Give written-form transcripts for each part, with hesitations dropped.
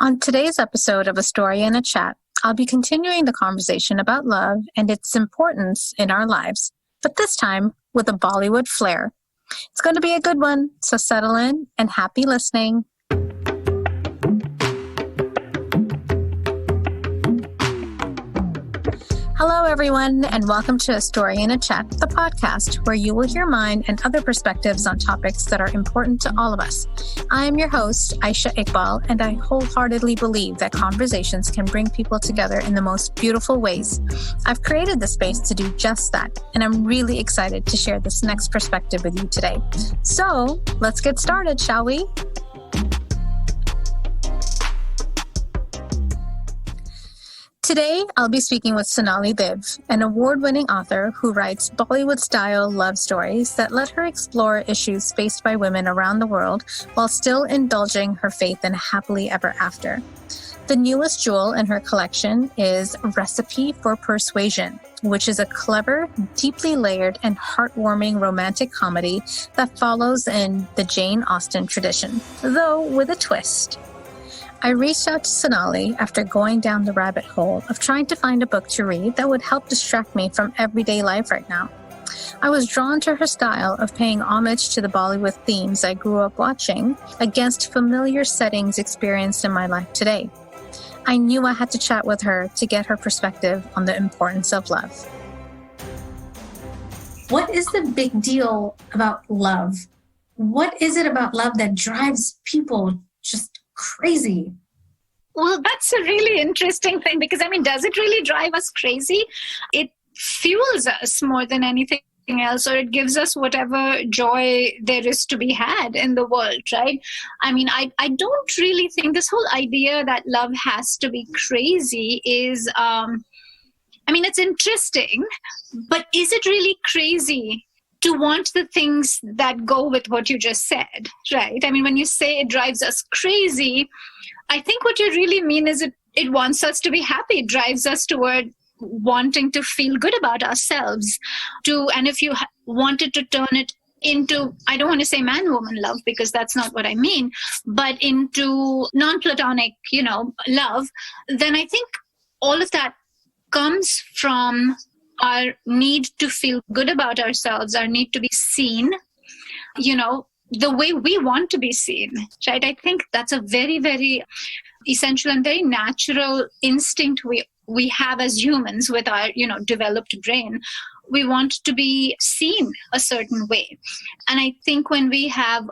On today's episode of A Story and a Chat, I'll be continuing the conversation about love and its importance in our lives, but this time with a Bollywood flair. It's going to be a good one, so settle in and happy listening. Hello, everyone, and welcome to A Story and a Chat, the podcast where you will hear mine and other perspectives on topics that are important to all of us. I am your host, Aisha Iqbal, and I wholeheartedly believe that conversations can bring people together in the most beautiful ways. I've created the space to do just that, and I'm really excited to share this next perspective with you today. So, let's get started, shall we? Today, I'll be speaking with Sonali Dev, an award-winning author who writes Bollywood-style love stories that let her explore issues faced by women around the world while still indulging her faith in happily ever after. The newest jewel in her collection is Recipe for Persuasion, which is a clever, deeply layered, and heartwarming romantic comedy that follows in the Jane Austen tradition, though with a twist. I reached out to Sonali after going down the rabbit hole of trying to find a book to read that would help distract me from everyday life right now. I was drawn to her style of paying homage to the Bollywood themes I grew up watching against familiar settings experienced in my life today. I knew I had to chat with her to get her perspective on the importance of love. What is the big deal about love? What is it about love that drives people just crazy? Well, that's a really interesting thing because, does it really drive us crazy? It fuels us more than anything else, or it gives us whatever joy there is to be had in the world, right? I don't really think this whole idea that love has to be crazy is, it's interesting, but is it really crazy to want the things that go with what you just said, right? When you say it drives us crazy, I think what you really mean is it wants us to be happy. It drives us toward wanting to feel good about ourselves. And if you wanted to turn it into, I don't want to say man-woman love because that's not what I mean, but into non-platonic, love, then I think all of that comes from our need to feel good about ourselves, our need to be seen, the way we want to be seen, right? I think that's a very, very essential and very natural instinct we have as humans with our, developed brain. We want to be seen a certain way. And I think when we have,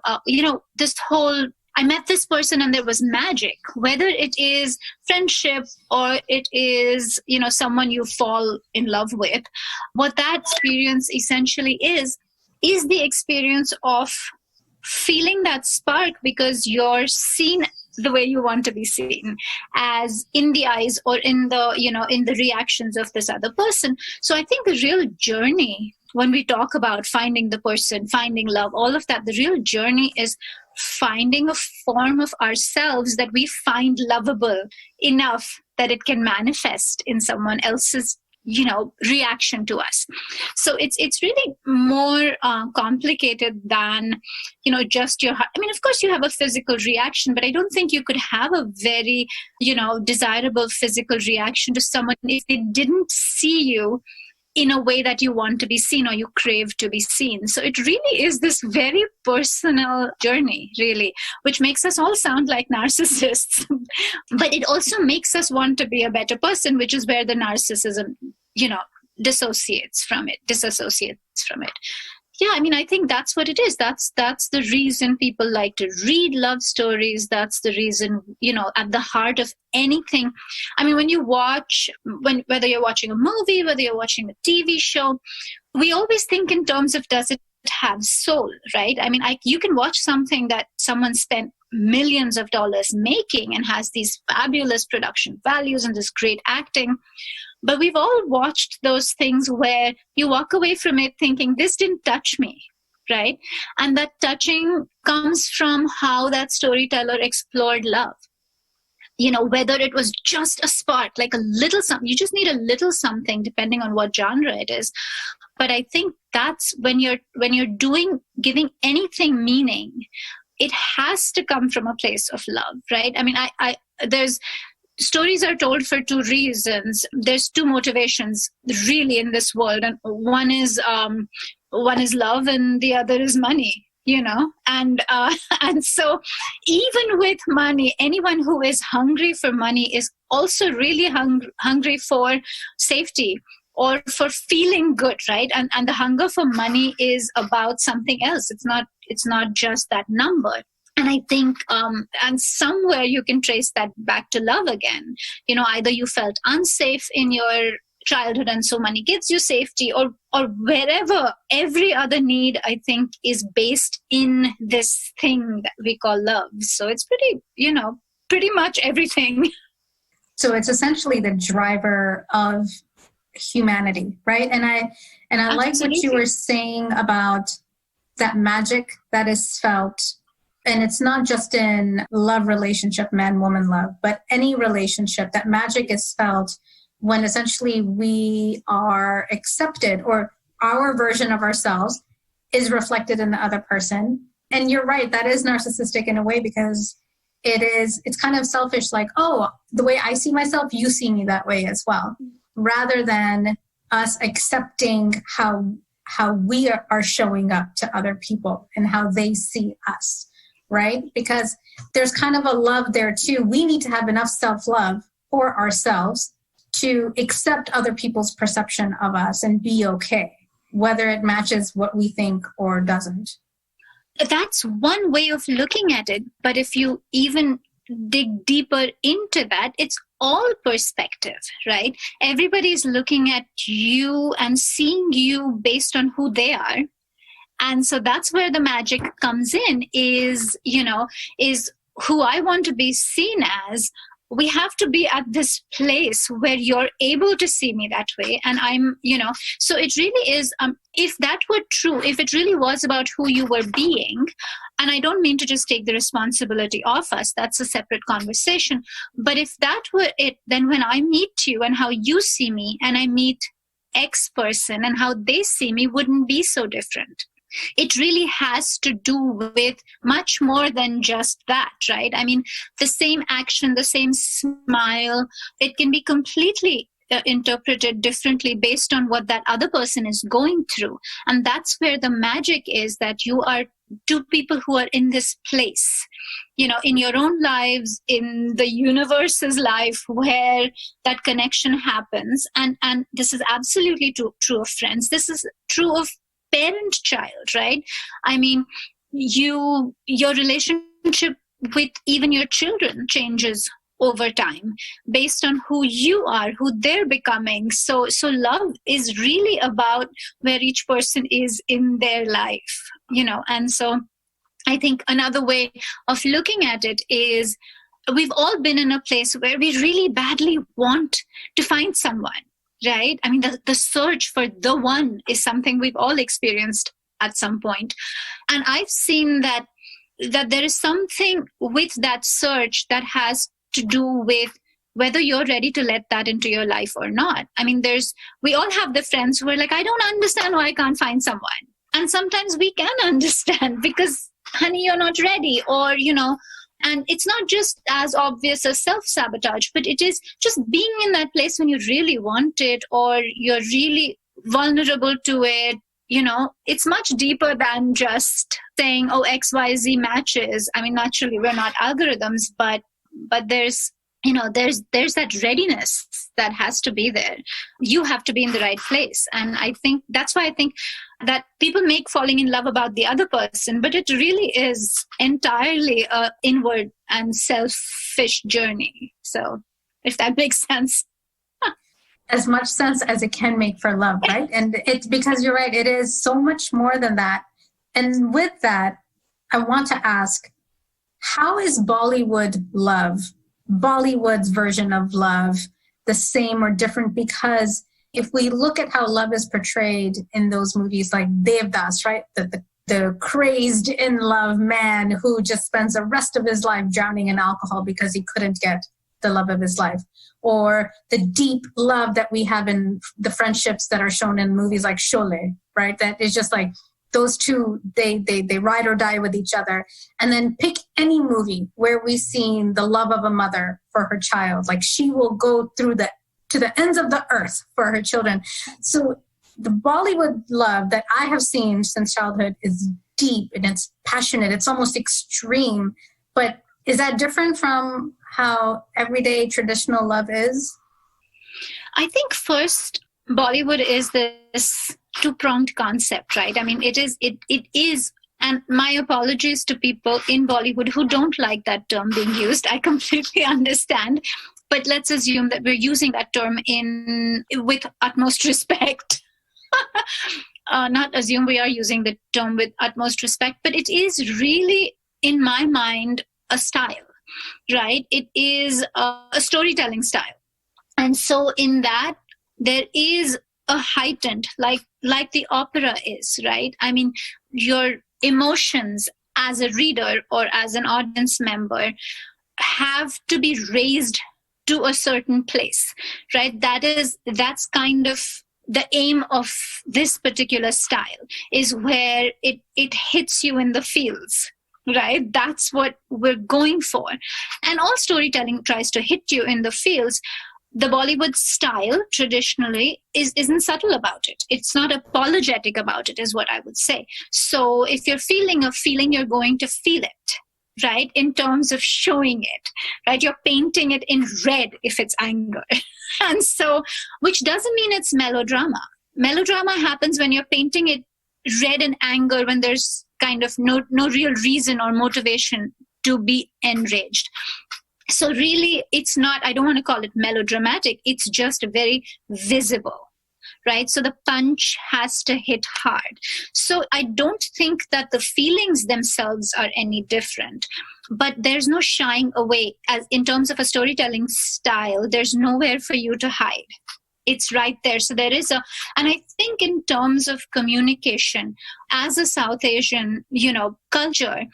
this whole I met this person and there was magic, whether it is friendship or it is, someone you fall in love with. What that experience essentially is the experience of feeling that spark because you're seen the way you want to be seen, as in the eyes or in the, in the reactions of this other person. So I think the real journey, when we talk about finding the person, finding love, all of that, the real journey is finding a form of ourselves that we find lovable enough that it can manifest in someone else's, reaction to us. So it's really more complicated than, just your, of course you have a physical reaction, but I don't think you could have a very, desirable physical reaction to someone if they didn't see you in a way that you want to be seen or you crave to be seen. So it really is this very personal journey, really, which makes us all sound like narcissists. But it also makes us want to be a better person, which is where the narcissism, disassociates from it. Yeah, I think that's what it is. That's the reason people like to read love stories. That's the reason, at the heart of anything. When you watch, whether you're watching a movie, whether you're watching a TV show, we always think in terms of, does it have soul, right? You can watch something that someone spent millions of dollars making and has these fabulous production values and this great acting. But we've all watched those things where you walk away from it thinking, this didn't touch me, right? And that touching comes from how that storyteller explored love. Whether it was just a spark, like a little something, you just need a little something depending on what genre it is. But I think that's when you're giving anything meaning, it has to come from a place of love, right? there's stories are told for two reasons. There's two motivations really in this world, and one is love, and the other is money. And so even with money, anyone who is hungry for money is also really hungry for safety or for feeling good, right? And the hunger for money is about something else. It's not just that number. And I think, and somewhere you can trace that back to love again. Either you felt unsafe in your childhood and so money gives you safety, or wherever. Every other need, I think, is based in this thing that we call love. So it's pretty much everything. So it's essentially the driver of humanity, right? And I like what you were saying about that magic that is felt. And it's not just in love relationship, man-woman love, but any relationship, that magic is felt when essentially we are accepted, or our version of ourselves is reflected in the other person. And you're right, that is narcissistic in a way, because it's kind of selfish, like, oh, the way I see myself, you see me that way as well, rather than us accepting how we are showing up to other people and how they see us. Right? Because there's kind of a love there too. We need to have enough self-love for ourselves to accept other people's perception of us and be okay, whether it matches what we think or doesn't. That's one way of looking at it. But if you even dig deeper into that, it's all perspective, right? Everybody's looking at you and seeing you based on who they are. And so that's where the magic comes in, is who I want to be seen as. We have to be at this place where you're able to see me that way. And so it really is, if that were true, if it really was about who you were being, and I don't mean to just take the responsibility off us, that's a separate conversation. But if that were it, then when I meet you and how you see me, and I meet X person and how they see me, wouldn't be so different. It really has to do with much more than just that, right? I mean, the same action, the same smile, it can be completely interpreted differently based on what that other person is going through. And that's where the magic is, that you are two people who are in this place, in your own lives, in the universe's life, where that connection happens. And this is absolutely true of friends. This is true of parent-child, right? I mean, your relationship with even your children changes over time based on who you are, who they're becoming. So love is really about where each person is in their life, and so I think another way of looking at it is, we've all been in a place where we really badly want to find someone. Right? I mean, the search for the one is something we've all experienced at some point. And I've seen that there is something with that search that has to do with whether you're ready to let that into your life or not. I mean, we all have the friends who are like, I don't understand why I can't find someone. And sometimes we can understand because, honey, you're not ready, or, and it's not just as obvious as self-sabotage, but it is just being in that place when you really want it, or you're really vulnerable to it. It's much deeper than just saying, oh, X, Y, Z matches. I mean, naturally, we're not algorithms, but there's that readiness that has to be there. You have to be in the right place. And I think that's why I think that people make falling in love about the other person, but it really is entirely an inward and selfish journey. So if that makes sense. As much sense as it can make for love, right? And it's because you're right, it is so much more than that. And with that, I want to ask, how is Bollywood love, Bollywood's version of love, the same or different? Because if we look at how love is portrayed in those movies like Devdas, right? The crazed in love man who just spends the rest of his life drowning in alcohol because he couldn't get the love of his life. Or the deep love that we have in the friendships that are shown in movies like Sholay, right? That is just like those two, they ride or die with each other. And then pick any movie where we've seen the love of a mother for her child. Like she will go to the ends of the earth for her children. So the Bollywood love that I have seen since childhood is deep and it's passionate. It's almost extreme. But is that different from how everyday traditional love is? I think first, Bollywood is this two-pronged concept, right? I mean, it is, and my apologies to people in Bollywood who don't like that term being used. I completely understand. But let's assume that we're using that term with utmost respect. Not assume, we are using the term with utmost respect, but it is really, in my mind, a style, right? It is a storytelling style. And so in that, there is a heightened, like the opera is, right? I mean, your emotions as a reader or as an audience member have to be raised to a certain place, right? That's kind of the aim of this particular style, is where it hits you in the feels, right? That's what we're going for. And all storytelling tries to hit you in the feels. The Bollywood style traditionally isn't subtle about it. It's not apologetic about it, is what I would say. So if you're feeling a feeling, you're going to feel it, right? In terms of showing it, right? You're painting it in red if it's anger. And so, which doesn't mean it's melodrama. Melodrama happens when you're painting it red in anger, when there's kind of no real reason or motivation to be enraged. So really, it's not, I don't want to call it melodramatic, it's just very visible, right? So the punch has to hit hard. So I don't think that the feelings themselves are any different, but there's no shying away. As in terms of a storytelling style, there's nowhere for you to hide. It's right there. So there is and I think in terms of communication, as a South Asian, culture,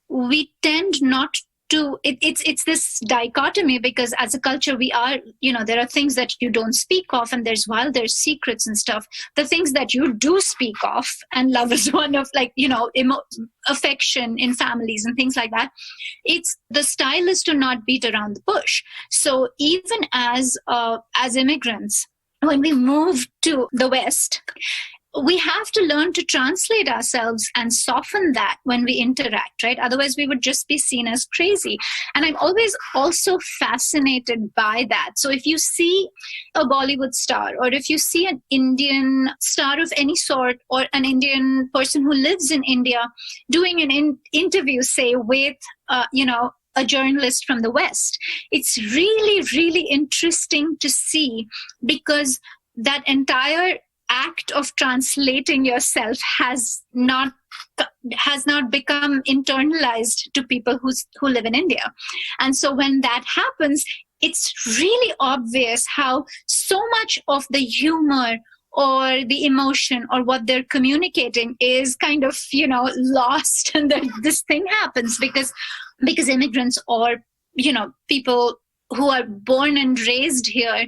we tend not to, it's this dichotomy, because as a culture we are, there are things that you don't speak of, and while there's secrets and stuff, the things that you do speak of, and love is one of, like, affection in families and things like that. It's the style is to not beat around the bush. So even as immigrants, when we move to the West, we have to learn to translate ourselves and soften that when we interact, right? Otherwise, we would just be seen as crazy. And I'm always also fascinated by that. So if you see a Bollywood star, or if you see an Indian star of any sort, or an Indian person who lives in India doing an interview, say, with, a journalist from the West, it's really, really interesting to see, because that entire act of translating yourself has not become internalized to people who live in India. And so when that happens, it's really obvious how so much of the humor or the emotion or what they're communicating is kind of, lost. And then this thing happens because immigrants, or, people who are born and raised here,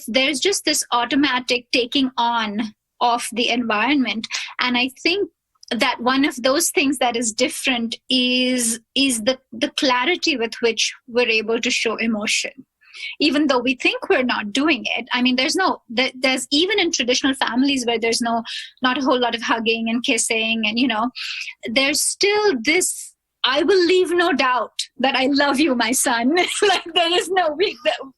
there's just this automatic taking on of the environment. And I think that one of those things that is different is the clarity with which we're able to show emotion, even though we think we're not doing it. I mean, there's even in traditional families where there's not a whole lot of hugging and kissing, and there's still this, I will leave no doubt that I love you, my son. Like, there is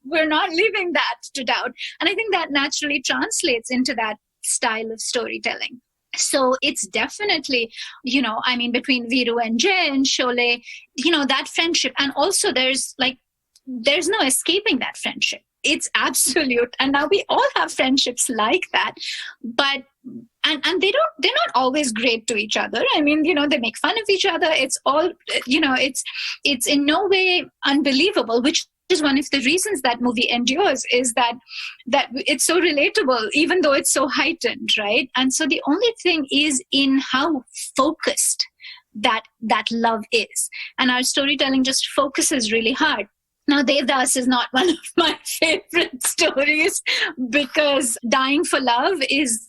we're not leaving that to doubt. And I think that naturally translates into that style of storytelling. So it's definitely, between Viru and Jay and Sholay, that friendship. And also there's no escaping that friendship. It's absolute. And now we all have friendships like that. But and they're not always great to each other. I mean, they make fun of each other. It's all, it's in no way unbelievable, which is one of the reasons that movie endures, is that it's so relatable, even though it's so heightened, right? And so the only thing is in how focused that love is. And our storytelling just focuses really hard. Now, Devdas is not one of my favorite stories, because dying for love is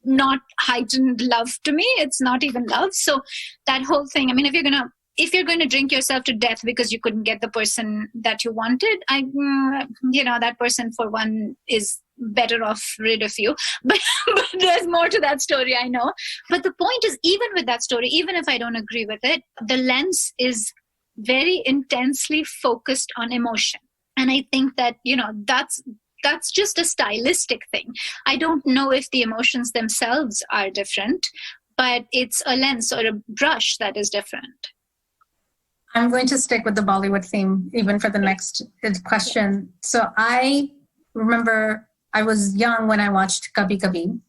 not heightened love to me. It's not even love. So that whole thing, I mean, if you're going to drink yourself to death because you couldn't get the person that you wanted, that person for one is better off rid of you. But there's more to that story, I know. But the point is, even with that story, even if I don't agree with it, the lens is very intensely focused on emotion. And I think that, that's just a stylistic thing. I don't know if the emotions themselves are different, but it's a lens or a brush that is different. I'm going to stick with the Bollywood theme even for the next question. So I remember I was young when I watched Kabhi Kabhi.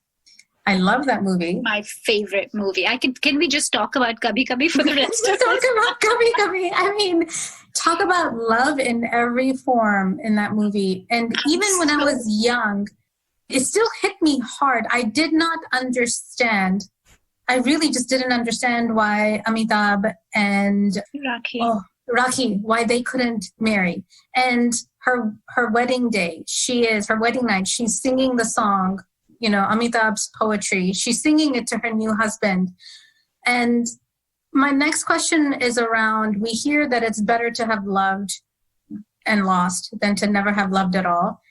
I love that movie. My favorite movie. Can we just talk about Kabhi Kabhi for the rest of Talk about Kabhi Kabhi. I mean, talk about love in every form in that movie. And even when I was young, it still hit me hard. I did not understand. I really just didn't understand why Amitabh and Rakhi, why they couldn't marry. And her wedding day, her wedding night, she's singing the song, Amitabh's poetry. She's singing it to her new husband. And my next question is around, we hear that it's better to have loved and lost than to never have loved at all.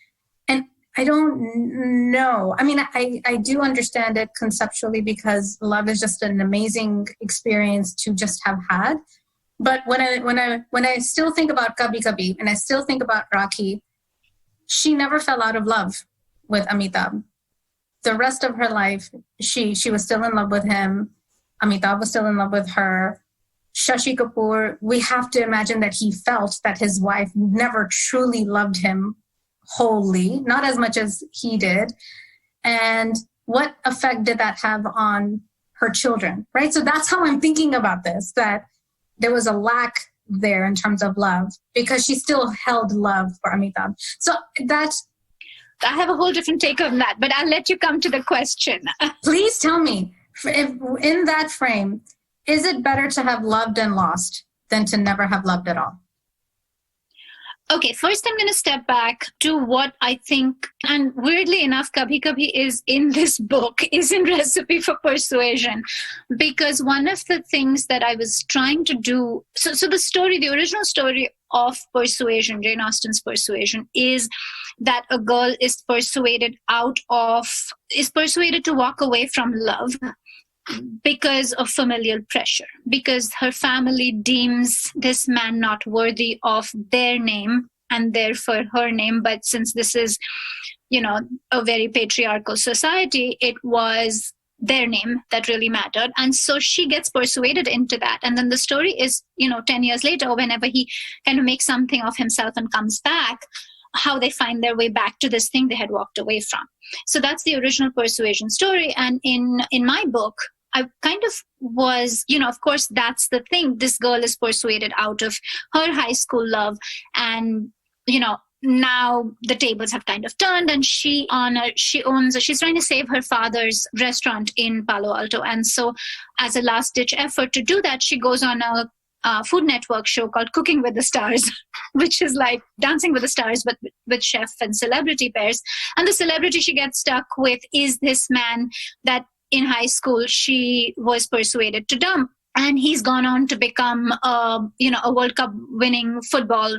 And I don't know. I mean, I do understand it conceptually because love is just an amazing experience to just have had. But when I still think about Kabhi Kabhi and I still think about Rakhi, she never fell out of love with Amitabh. The rest of her life, she was still in love with him. Amitabh was still in love with her. Shashi Kapoor, we have to imagine that he felt that his wife never truly loved him wholly, not as much as he did. And what effect did that have on her children, right? So that's how I'm thinking about this, that there was a lack there in terms of love because she still held love for Amitabh. So I have a whole different take on that, but I'll let you come to the question. Please tell me, if in that frame, is it better to have loved and lost than to never have loved at all? Okay, first I'm going to step back to what I think, and weirdly enough, Kabhi Kabhi is in this book, is in Recipe for Persuasion, because one of the things that I was trying to do, so the original story of Persuasion, Jane Austen's Persuasion, is that a girl is persuaded to walk away from love because of familial pressure, because her family deems this man not worthy of their name and therefore her name. But since this is, a very patriarchal society, it was their name that really mattered. And so she gets persuaded into that. And then the story is, 10 years later, whenever he kind of makes something of himself and comes back, how they find their way back to this thing they had walked away from. So that's the original Persuasion story. And in my book, I kind of was, of course, that's the thing. This girl is persuaded out of her high school love. And, now the tables have kind of turned and she's trying to save her father's restaurant in Palo Alto. And so as a last ditch effort to do that, she goes on a Food Network show called Cooking with the Stars, which is like Dancing with the Stars, but with chef and celebrity pairs. And the celebrity she gets stuck with is this man that in high school she was persuaded to dump. And he's gone on to become, a World Cup winning football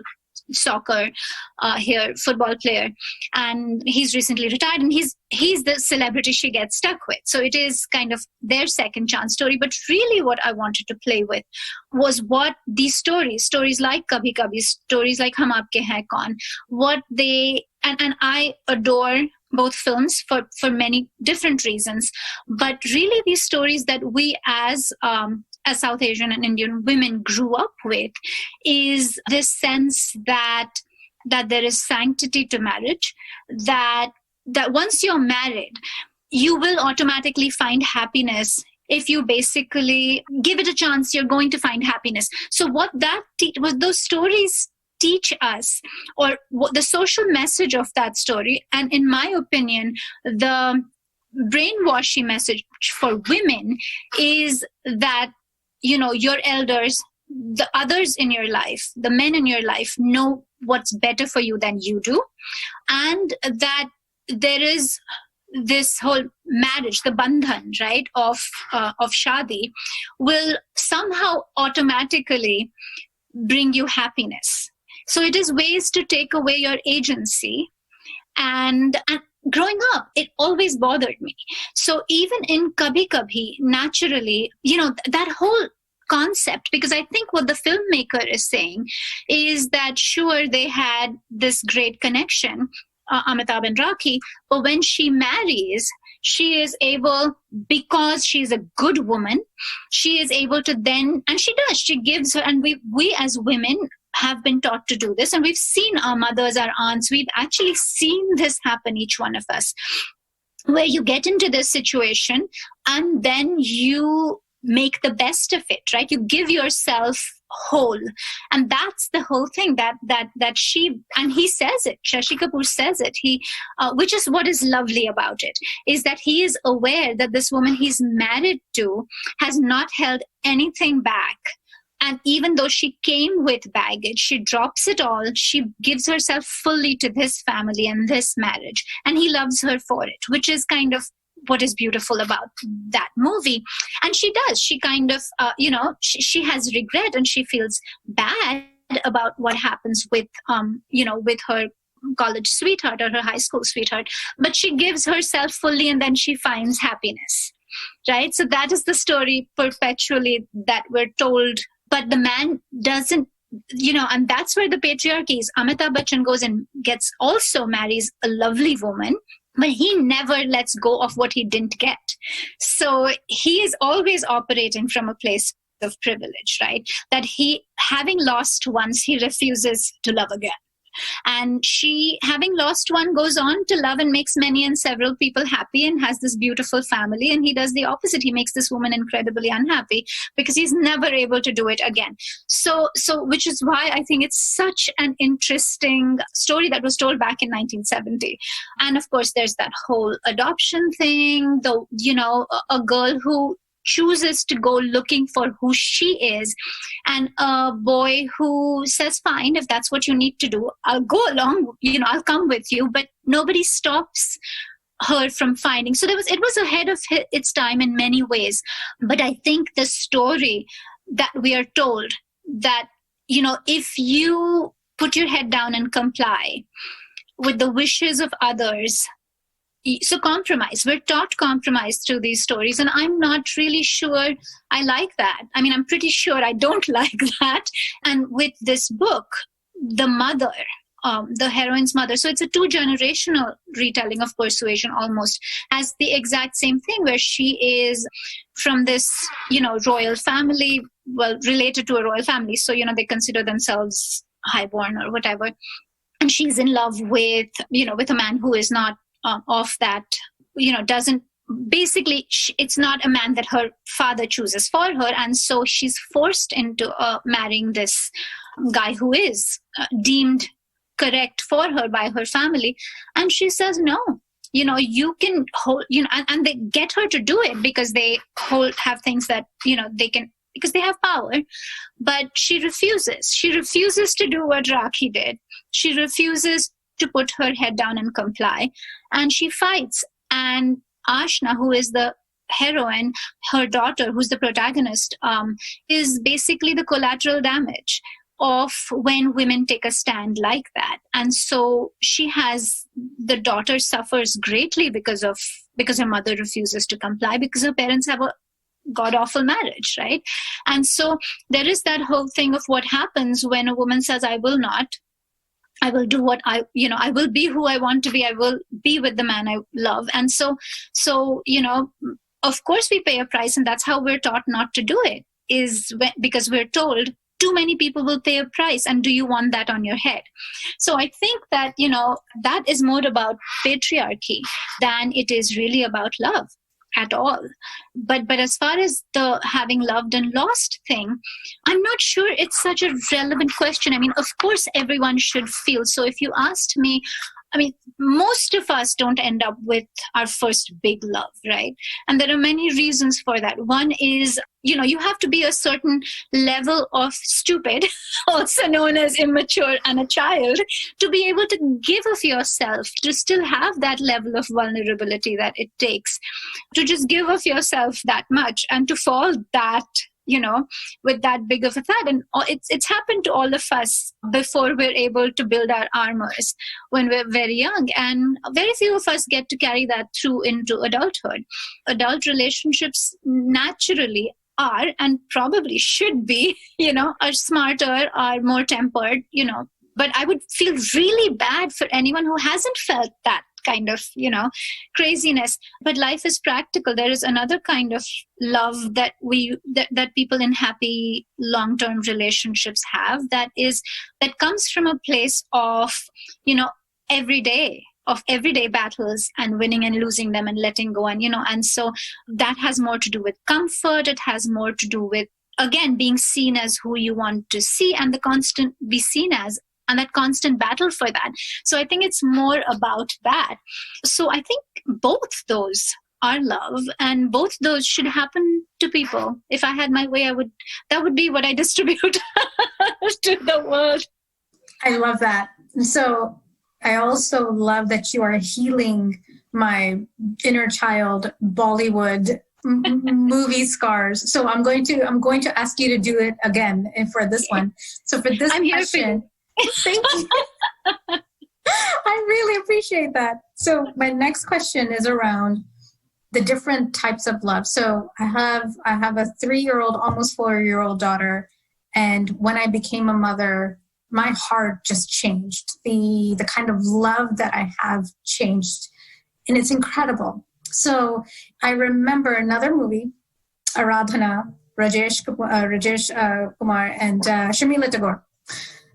player. And he's recently retired and he's the celebrity she gets stuck with. So it is kind of their second chance story. But really what I wanted to play with was what these stories like Kabhi Kabhi, stories like Hum Aapke Hain Kaun, what they, and I adore both films for many different reasons. But really these stories that we as South Asian and Indian women grew up with is this sense that there is sanctity to marriage, that once you're married, you will automatically find happiness. If you basically give it a chance, you're going to find happiness. So what those stories teach us, or what the social message of that story, and in my opinion, the brainwashing message for women is that, your elders, the others in your life, the men in your life know what's better for you than you do. And that there is this whole marriage, the bandhan, right, of shadi, will somehow automatically bring you happiness. So it is ways to take away your agency. And growing up, it always bothered me. So even in Kabhi Kabhi, naturally, that whole concept, because I think what the filmmaker is saying is that, sure, they had this great connection, Amitabh and Rakhi, but when she marries, she is able, because she's a good woman, she is able to then, and she does, she gives her, and we as women have been taught to do this, and we've seen our mothers, our aunts, we've actually seen this happen, each one of us, where you get into this situation and then you make the best of it, right? You give yourself whole. And that's the whole thing that she, and he says it, Shashi Kapoor says it, which is what is lovely about it, is that he is aware that this woman he's married to has not held anything back. And even though she came with baggage, she drops it all. She gives herself fully to this family and this marriage. And he loves her for it, which is kind of what is beautiful about that movie. And she does. She kind of, she has regret and she feels bad about what happens with her college sweetheart or her high school sweetheart. But she gives herself fully and then she finds happiness, right? So that is the story perpetually that we're told. But the man doesn't, and that's where the patriarchy is. Amitabh Bachchan goes and marries a lovely woman, but he never lets go of what he didn't get. So he is always operating from a place of privilege, right? That he, having lost once, he refuses to love again. And she, having lost one, goes on to love and makes many and several people happy and has this beautiful family. And he does the opposite. He makes this woman incredibly unhappy because he's never able to do it again. So which is why I think it's such an interesting story that was told back in 1970. And of course, there's that whole adoption thing, a girl who chooses to go looking for who she is, and a boy who says, fine, if that's what you need to do, I'll go along, I'll come with you, but nobody stops her from finding. So it was ahead of its time in many ways. But I think the story that we are told, that, if you put your head down and comply with the wishes of others, so compromise. We're taught compromise through these stories, and I'm not really sure I like that. I mean, I'm pretty sure I don't like that. And with this book, the mother, the heroine's mother, so it's a 2-generational retelling of Persuasion almost, has the exact same thing, where she is from this, royal family, well, related to a royal family. So, they consider themselves highborn or whatever. And she's in love with a man who is not of that, doesn't, basically, it's not a man that her father chooses for her. And so she's forced into marrying this guy who is deemed correct for her by her family. And she says, no, you can hold, and they get her to do it because they have things that, they can, because they have power. But she refuses. She refuses to do what Rakhi did. She refuses to put her head down and comply, and she fights. And Ashna, who is the heroine, her daughter, who's the protagonist, is basically the collateral damage of when women take a stand like that. And so the daughter suffers greatly because her mother refuses to comply, because her parents have a god-awful marriage, right? And so there is that whole thing of what happens when a woman says, I will do what I will be who I want to be. I will be with the man I love. And so, of course we pay a price, and that's how we're taught not to do it, because we're told too many people will pay a price. And do you want that on your head? So I think that, that is more about patriarchy than it is really about love at all. But as far as the having loved and lost thing, I'm not sure it's such a relevant question. I mean, of course, everyone should feel. So if you asked me, I mean, most of us don't end up with our first big love, right? And there are many reasons for that. One is, you have to be a certain level of stupid, also known as immature and a child, to be able to give of yourself, to still have that level of vulnerability that it takes, to just give of yourself that much and to fall that, with that big of a threat. And it's happened to all of us before we're able to build our armors when we're very young. And very few of us get to carry that through into adulthood. Adult relationships naturally are and probably should be, are smarter, are more tempered, But I would feel really bad for anyone who hasn't felt that kind of, craziness. But life is practical. There is another kind of love that that people in happy long-term relationships have that comes from a place of, everyday battles and winning and losing them and letting go. And so that has more to do with comfort. It has more to do with, again, being seen as who you want to see and the constant be seen as, and that constant battle for that. So I think it's more about that. So I think both those are love, and both those should happen to people. If I had my way, that would be what I distribute to the world. I love that. So I also love that you are healing my inner child Bollywood movie scars. So I'm going to ask you to do it again for this one. So for this question, thank you. I really appreciate that. So my next question is around the different types of love. So I have a 3-year-old, almost 4-year-old daughter, and when I became a mother, my heart just changed. The kind of love that I have changed, and it's incredible. So I remember another movie, Aradhana, Rajesh Kumar and Sharmila Tagore.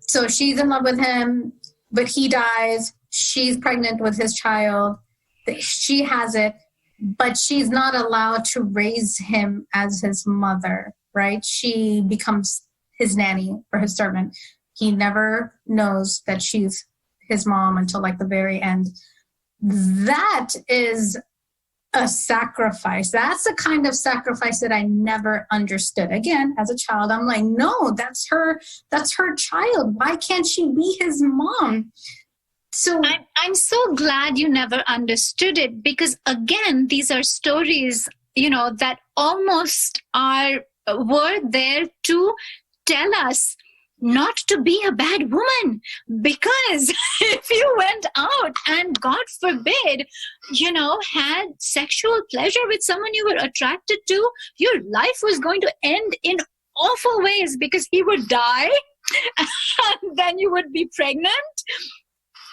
So she's in love with him, but he dies. She's pregnant with his child. She has it, but she's not allowed to raise him as his mother, right? She becomes his nanny or his servant. He never knows that she's his mom until like the very end. That is a sacrifice. That's the kind of sacrifice that I never understood. Again, as a child, I'm like, no, that's her child. Why can't she be his mom? So I'm so glad you never understood it, because again, these are stories, that almost were there to tell us not to be a bad woman, because if you went out and, God forbid, had sexual pleasure with someone you were attracted to, your life was going to end in awful ways, because he would die and then you would be pregnant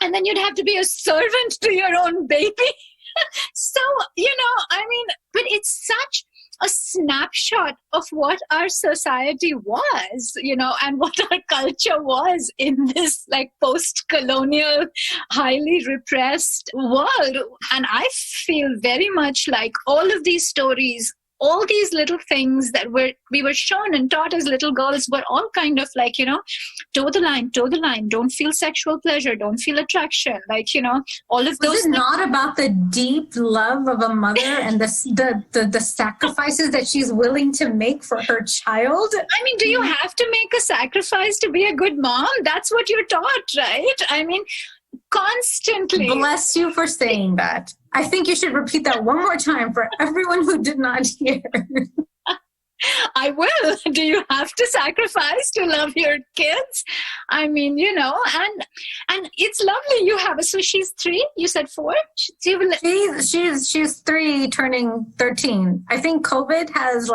and then you'd have to be a servant to your own baby. So, but it's such a snapshot of what our society was, and what our culture was in this like post-colonial, highly repressed world. And I feel very much like all of these stories, all these little things that we were shown and taught as little girls were all kind of like, toe the line, don't feel sexual pleasure, don't feel attraction, all of those. Was it not about the deep love of a mother and the sacrifices that she's willing to make for her child? I mean, do you have to make a sacrifice to be a good mom? That's what you're taught, right? I mean, constantly. Bless you for saying that. I think you should repeat that one more time for everyone who did not hear. I will. Do you have to sacrifice to love your kids? I mean, and it's lovely you have. So she's 3. You said 4. She's 3, turning 13. I think COVID has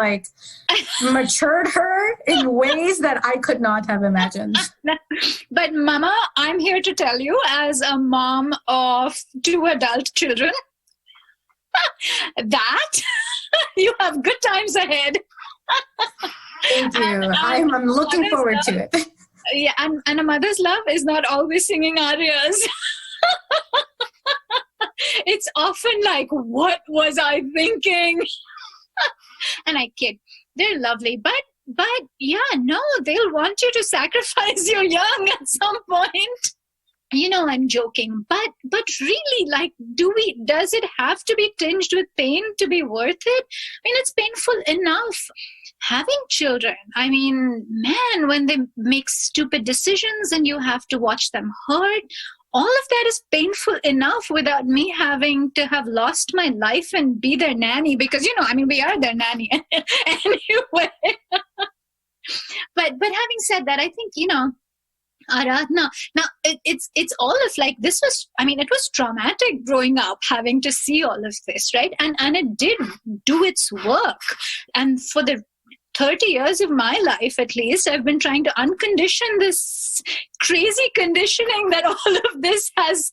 matured her in ways that I could not have imagined. But Mama, I'm here to tell you, as a mom of 2 adult children, that you have good times ahead. Thank you. I'm looking forward to it. Yeah, and a mother's love is not always singing arias. It's often like, what was I thinking? And I kid. They're lovely, but yeah, no, they'll want you to sacrifice your young at some point. I'm joking, but really, like, does it have to be tinged with pain to be worth it? I mean, it's painful enough having children. I mean, man, when they make stupid decisions and you have to watch them hurt, all of that is painful enough without me having to have lost my life and be their nanny, because, we are their nanny anyway. But having said that, I think, Aradhana, now it's all of like, this was, it was traumatic growing up, having to see all of this, right? And it did do its work. And for the 30 years of my life, at least, I've been trying to uncondition this crazy conditioning that all of this has,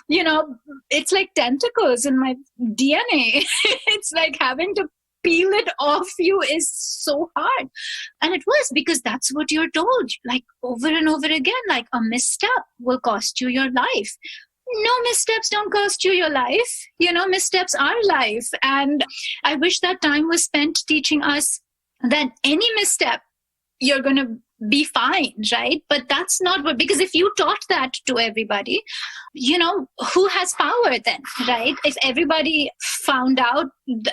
it's like tentacles in my DNA. It's like having to peel it off you is so hard. And it was because that's what you're told, like over and over again, like a misstep will cost you your life. No, missteps don't cost you your life. Missteps are life. And I wish that time was spent teaching us that any misstep, you're going to be fine, right? But that's not what, because if you taught that to everybody, who has power then, right? If everybody found out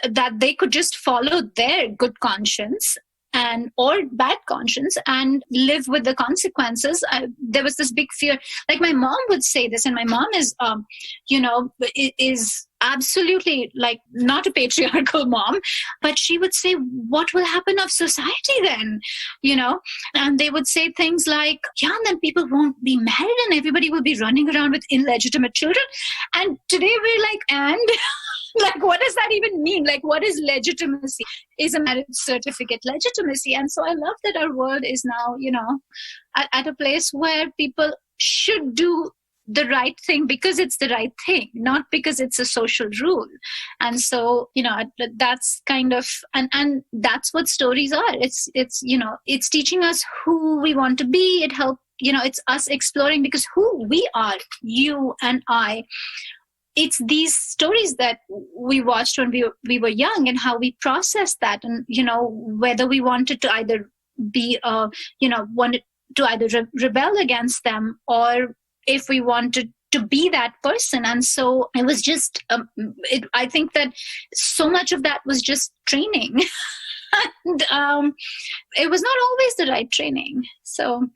that they could just follow their good conscience or bad conscience and live with the consequences, there was this big fear. Like my mom would say this, and my mom is, is absolutely like not a patriarchal mom, but she would say, what will happen of society then? And they would say things like, yeah, and then people won't be married and everybody will be running around with illegitimate children. And today we're like, and like, what does that even mean? Like, what is legitimacy? Is a marriage certificate legitimacy? And so I love that our world is now, at a place where people should do the right thing because it's the right thing, not because it's a social rule. And so, that's kind of, and that's what stories are. It's teaching us who we want to be. It helps, it's us exploring, because who we are, you and I, it's these stories that we watched when we were young and how we processed that. And, whether we wanted to either be, wanted to either rebel against them, or if we wanted to be that person. And so it was just, I think that so much of that was just training. And it was not always the right training. So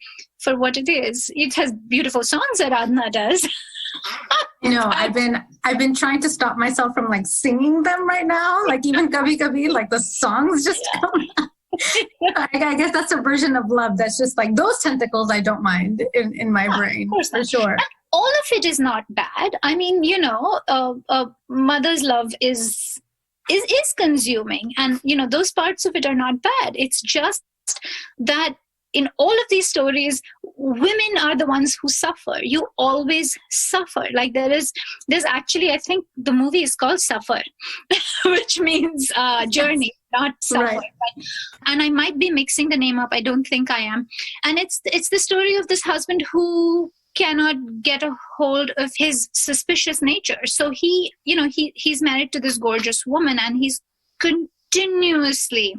for what it is, it has beautiful songs that Adna does. I've been trying to stop myself from like singing them right now. Like even Kabhi Kabhi, like the songs just come out. I guess that's a version of love that's just like those tentacles I don't mind in my brain, for sure. And all of it is not bad. I mean, mother's love is consuming, and those parts of it are not bad. It's just that in all of these stories, women are the ones who suffer. You always suffer. Like there's actually, I think the movie is called Suffer, which means journey, not suffer. Right. And I might be mixing the name up. I don't think I am. And it's the story of this husband who cannot get a hold of his suspicious nature. So he's married to this gorgeous woman, and he's continuously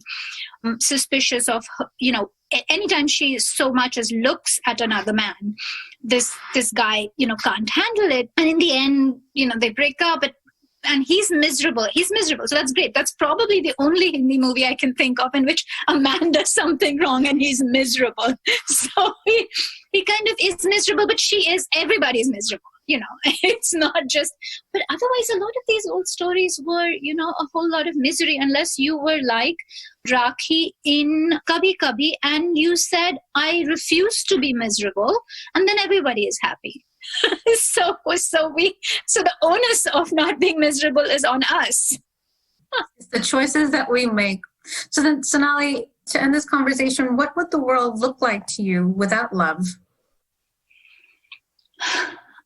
suspicious of her, anytime she so much as looks at another man, this guy, can't handle it. And in the end, they break up, and he's miserable. So that's great. That's probably the only Hindi movie I can think of in which a man does something wrong and he's miserable. So he kind of is miserable, but everybody's miserable. It's not just, but otherwise a lot of these old stories were, a whole lot of misery, unless you were like Rakhi in Kabhi Kabhi and you said, I refuse to be miserable, and then everybody is happy. So the onus of not being miserable is on us. It's the choices that we make. So then, Sonali, to end this conversation, what would the world look like to you without love?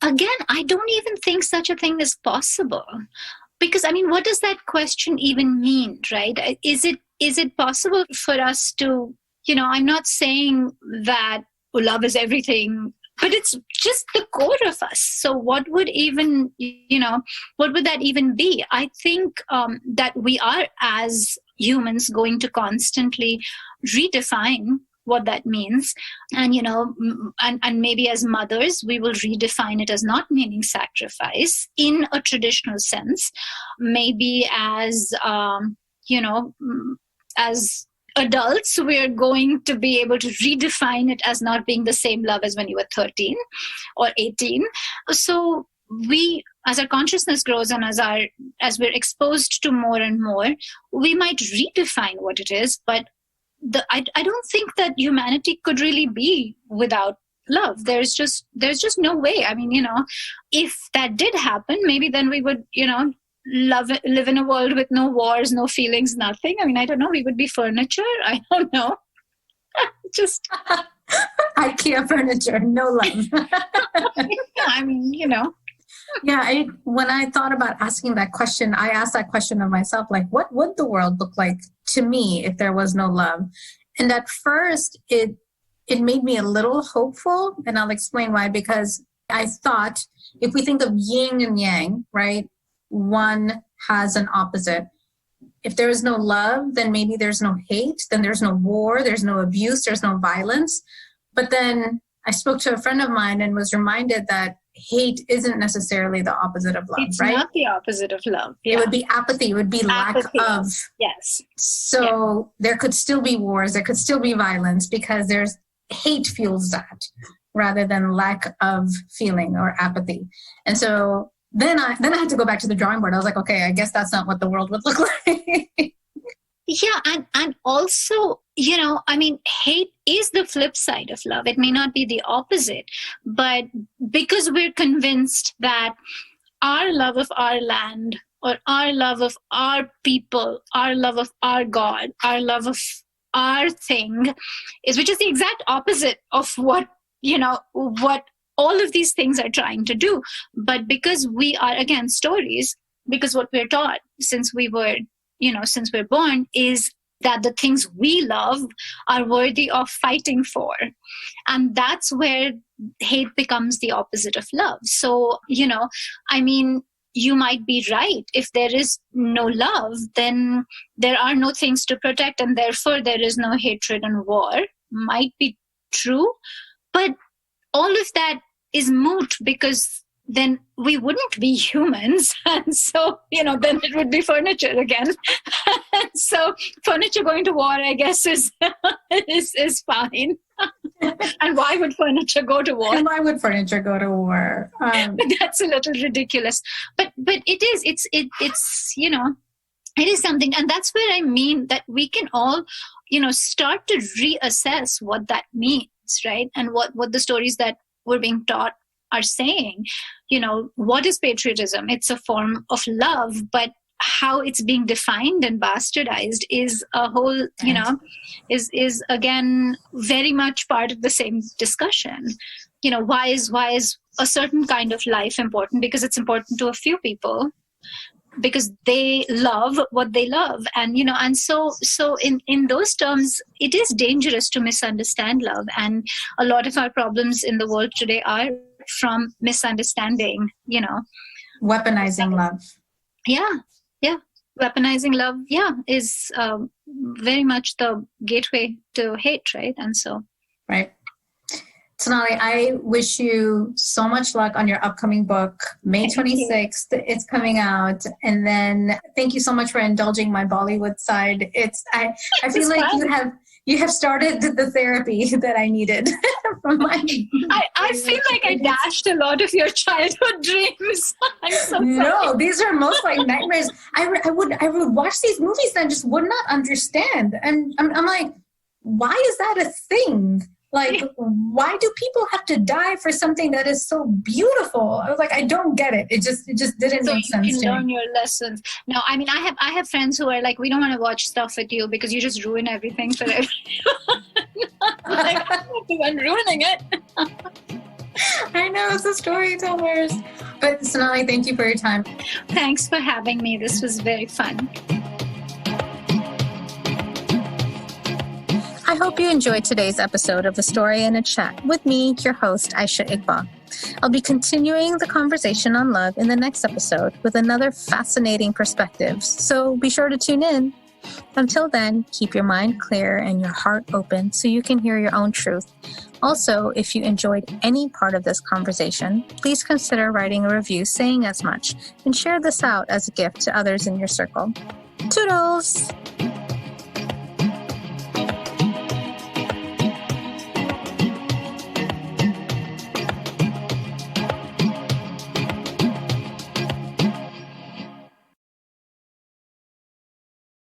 Again, I don't even think such a thing is possible. Because, what does that question even mean, right? Is it possible for us to, I'm not saying that love is everything, but it's just the core of us. So what would even, what would that even be? I think that we are, as humans, going to constantly redefine what that means. And, and maybe as mothers, we will redefine it as not meaning sacrifice in a traditional sense. Maybe as, as adults, we're going to be able to redefine it as not being the same love as when you were 13 or 18. So we, as our consciousness grows and as we're exposed to more and more, we might redefine what it is. But I don't think that humanity could really be without love. There's just no way. I mean, if that did happen, maybe then we would, live in a world with no wars, no feelings, nothing. I mean, I don't know. We would be furniture. I don't know. Just IKEA furniture, no love. I mean, Yeah, when I thought about asking that question, I asked that question of myself, like, what would the world look like to me if there was no love? And at first, it made me a little hopeful, and I'll explain why. Because I thought, if we think of yin and yang, right, one has an opposite. If there is no love, then maybe there's no hate, then there's no war, there's no abuse, there's no violence. But then I spoke to a friend of mine and was reminded that hate isn't necessarily the opposite of love, it's right? It's not the opposite of love. Yeah. It would be apathy. It would be apathy. Lack of. Yes. So there could still be wars. There could still be violence because there's hate fuels that rather than lack of feeling or apathy. And so then I had to go back to the drawing board. I was like, okay, I guess that's not what the world would look like. Yeah. And also, I mean, hate is the flip side of love. It may not be the opposite, but because we're convinced that our love of our land or our love of our people, our love of our God, our love of our thing which is the exact opposite of what all of these things are trying to do. But because we are, again, stories, because what we're taught since we're born is that the things we love are worthy of fighting for. And that's where hate becomes the opposite of love. So, I mean, you might be right. If there is no love, then there are no things to protect, and therefore there is no hatred and war. Might be true. But all of that is moot, because then we wouldn't be humans. And so, then it would be furniture again. So furniture going to war, I guess, is fine. And why would furniture go to war? And why would furniture go to war? That's a little ridiculous. But it is something. And that's where I mean that we can all, start to reassess what that means, right? And what the stories that we're being taught are saying. What is patriotism? It's a form of love, but how it's being defined and bastardized is a whole, is again very much part of the same discussion. Why is a certain kind of life important? Because it's important to a few people, because they love what they love. And, and so in those terms, it is dangerous to misunderstand love. And a lot of our problems in the world today are from misunderstanding, Weaponizing love. Yeah. Weaponizing love, is very much the gateway to hate, right? And so. Right. Sonali, I wish you so much luck on your upcoming book. May 26th, it's coming out. And then thank you so much for indulging my Bollywood side. I feel like you have started the therapy that I needed from my. I feel like I dashed a lot of your childhood dreams. I'm so sorry. No, these are most like nightmares. I would watch these movies and I just would not understand. And I'm like, why is that a thing? Like, why do people have to die for something that is so beautiful? I was like, I don't get it. It just didn't make sense to me. So you can learn your lessons. No, I mean, I have friends who are like, we don't want to watch stuff with you because you just ruin everything for everyone. Like, I'm the one ruining it. I know, it's the storytellers. But Sonali, thank you for your time. Thanks for having me. This was very fun. I hope you enjoyed today's episode of A Story and a Chat with me, your host, Aisha Iqbal. I'll be continuing the conversation on love in the next episode with another fascinating perspective, so be sure to tune in. Until then, keep your mind clear and your heart open so you can hear your own truth. Also, if you enjoyed any part of this conversation, please consider writing a review saying as much and share this out as a gift to others in your circle. Toodles!